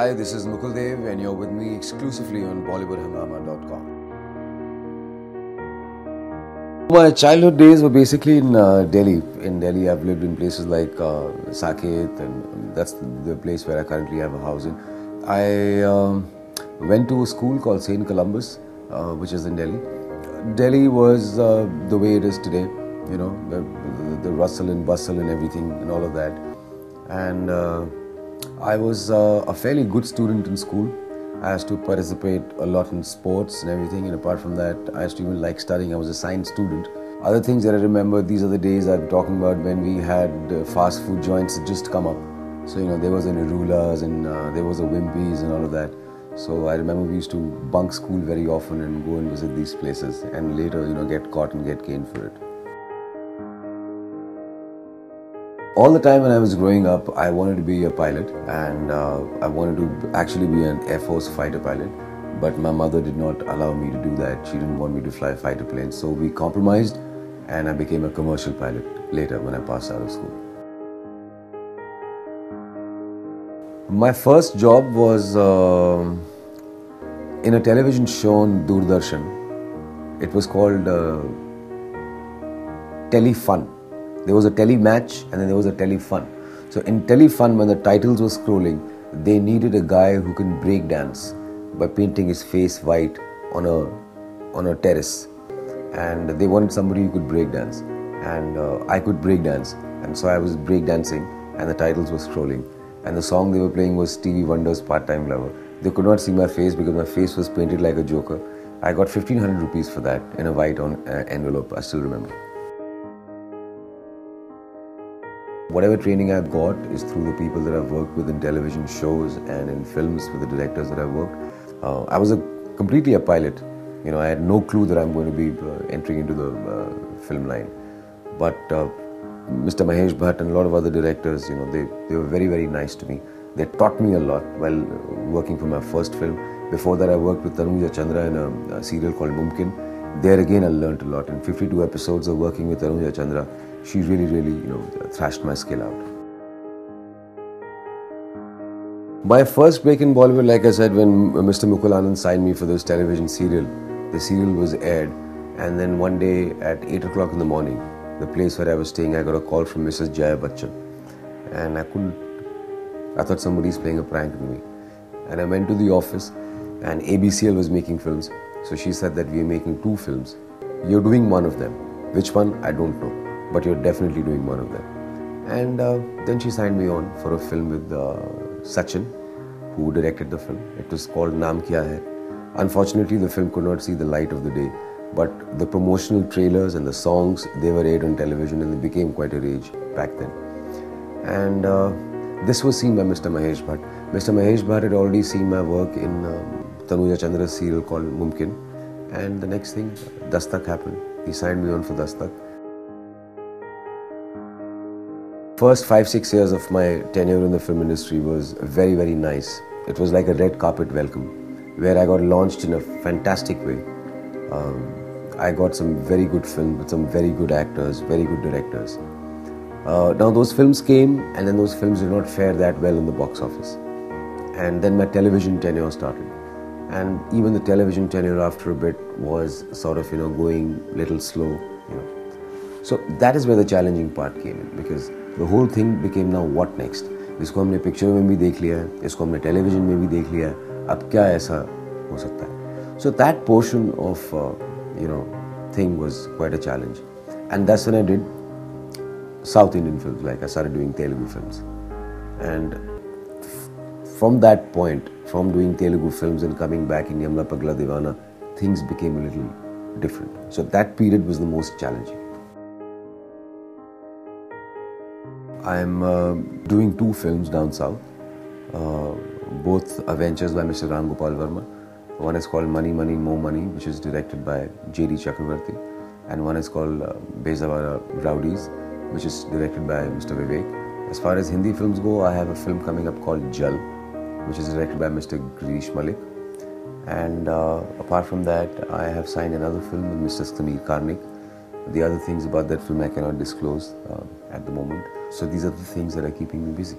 Hi, this is Mukul Dev and you're with me exclusively on BollywoodHangama.com. My childhood days were basically in Delhi. In Delhi, I've lived in places like Saket, and that's the place where I currently have a house in. I went to a school called St. Columbus, which is in Delhi. Delhi was the way it is today, you know, the rustle and bustle and everything and all of that. And I was a fairly good student in school. I used to participate a lot in sports and everything, and apart from that, I used to even like studying. I was a science student. Other things that I remember, these are the days I'm talking about when we had fast food joints that just come up. So, you know, there was an Irulas and there was a Wimpy's and all of that. So I remember we used to bunk school very often and go and visit these places, and later, you know, get caught and get caned for it. All the time when I was growing up, I wanted to be a pilot, and I wanted to actually be an Air Force fighter pilot. But my mother did not allow me to do that. She didn't want me to fly fighter planes. So we compromised, and I became a commercial pilot later when I passed out of school. My first job was in a television show on Doordarshan. It was called Tele-Fun. There was a tele-match and then there was a tele-fun. So in tele-fun, when the titles were scrolling, they needed a guy who can break dance by painting his face white on a terrace. And they wanted somebody who could break dance. And I could break dance. And so I was break dancing and the titles were scrolling. And the song they were playing was Stevie Wonder's Part-Time Lover. They could not see my face because my face was painted like a joker. I got 1,500 rupees for that in a white envelope, I still remember. Whatever training I've got is through the people that I've worked with in television shows and in films with the directors that I've worked. I was completely a pilot. You know, I had no clue that I'm going to be entering into the film line. But Mr. Mahesh Bhatt and a lot of other directors, you know, they were very, very nice to me. They taught me a lot while working for my first film. Before that, I worked with Tanuja Chandra in a serial called Mumkin. There again, I learned a lot. In 52 episodes of working with Tanuja Chandra, she really, you know, thrashed my skill out. My first break in Bollywood, like I said, when Mr. Mukul Anand signed me for this television serial, the serial was aired, and then one day at 8 o'clock in the morning, the place where I was staying, I got a call from Mrs. Jaya Bachchan, and I thought somebody's playing a prank on me. And I went to the office, and ABCL was making films, so she said that we are making 2 films. You're doing one of them. Which one? I don't know. But you're definitely doing one of them. And then she signed me on for a film with Sachin, who directed the film. It was called Naam Kya Hai. Unfortunately, the film could not see the light of the day, but the promotional trailers and the songs, they were aired on television and they became quite a rage back then. And this was seen by Mr. Mahesh Bhatt. Mr. Mahesh Bhatt had already seen my work in Tanuja Chandra's serial called Mumkin. And the next thing, Dastak happened. He signed me on for Dastak. First 5-6 years of my tenure in the film industry was very, very nice. It was like a red carpet welcome, where I got launched in a fantastic way. I got some very good films with some very good actors, very good directors. Now those films came, and then those films did not fare that well in the box office. And then my television tenure started. And even the television tenure after a bit was sort of, you know, going a little slow, you know. So that is where the challenging part came in, because the whole thing became now what next? इसको हमने picture में भी देख लिया है, इसको हमने television में भी देख लिया है, अब क्या ऐसा हो सकता है? So that portion of you know, thing was quite a challenge, and that's when I did South Indian films. Like I started doing Telugu films, and from that point, from doing Telugu films and coming back in Yamla Pagla Divana, things became a little different. So that period was the most challenging. I'm doing 2 films down south, both ventures by Mr. Ram Gopal Verma. One is called Money Money More Money, which is directed by J.D. Chakravarti, and one is called Bezawara Rowdies, which is directed by Mr. Vivek. As far as Hindi films go, I have a film coming up called Jal, which is directed by Mr. Girish Malik. And apart from that, I have signed another film with Mr. Samir Karnik. The other things about that film I cannot disclose at the moment. So these are the things that are keeping me busy.